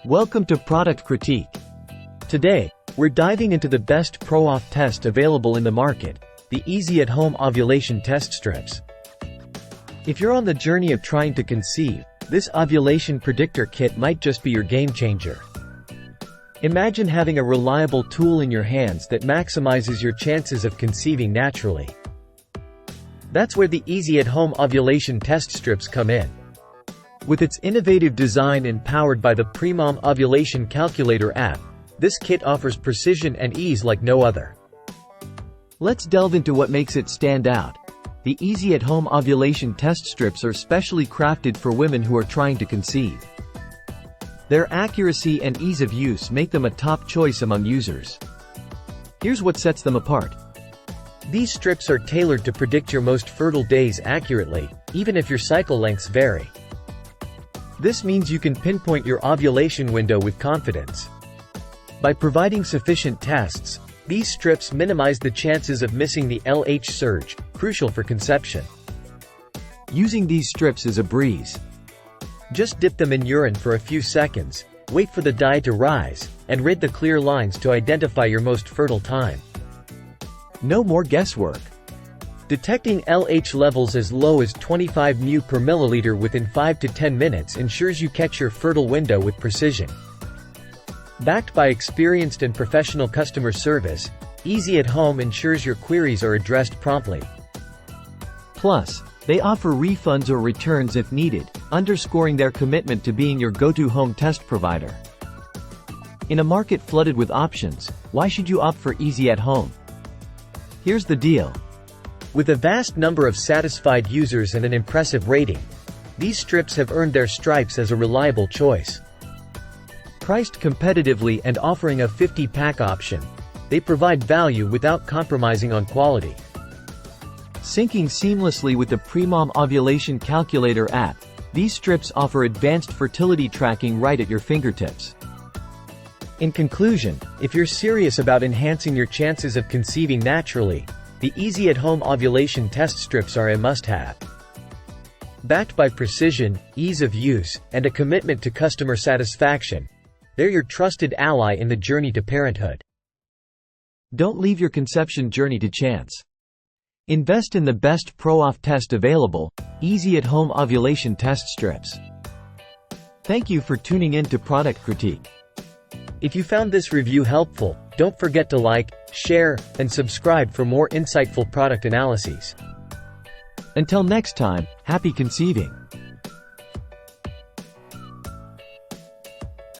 Welcome to Product Critique. Today, we're diving into the best Proov test available in the market, the easy-at-home ovulation test strips. If you're on the journey of trying to conceive, this ovulation predictor kit might just be your game changer. Imagine having a reliable tool in your hands that maximizes your chances of conceiving naturally. That's where the easy-at-home ovulation test strips come in. With its innovative design and powered by the Proov Ovulation Calculator app, this kit offers precision and ease like no other. Let's delve into what makes it stand out. The easy-at-home ovulation test strips are specially crafted for women who are trying to conceive. Their accuracy and ease of use make them a top choice among users. Here's what sets them apart. These strips are tailored to predict your most fertile days accurately, even if your cycle lengths vary. This means you can pinpoint your ovulation window with confidence. By providing sufficient tests, these strips minimize the chances of missing the LH surge, crucial for conception. Using these strips is a breeze. Just dip them in urine for a few seconds, wait for the dye to rise, and read the clear lines to identify your most fertile time. No more guesswork. Detecting LH levels as low as 25 μ per milliliter within 5 to 10 minutes ensures you catch your fertile window with precision. Backed by experienced and professional customer service, Easy at Home ensures your queries are addressed promptly. Plus, they offer refunds or returns if needed, underscoring their commitment to being your go-to home test provider. In a market flooded with options, why should you opt for Easy at Home? Here's the deal. With a vast number of satisfied users and an impressive rating, these strips have earned their stripes as a reliable choice. Priced competitively and offering a 50-pack option, they provide value without compromising on quality. Syncing seamlessly with the Proov Ovulation Calculator app, these strips offer advanced fertility tracking right at your fingertips. In conclusion, if you're serious about enhancing your chances of conceiving naturally, the easy-at-home ovulation test strips are a must-have. Backed by precision, ease of use, and a commitment to customer satisfaction, they're your trusted ally in the journey to parenthood. Don't leave your conception journey to chance. Invest in the best Proov test available, easy-at-home ovulation test strips. Thank you for tuning in to Product Critique. If you found this review helpful, don't forget to like, share, and subscribe for more insightful product analyses. Until next time, happy conceiving!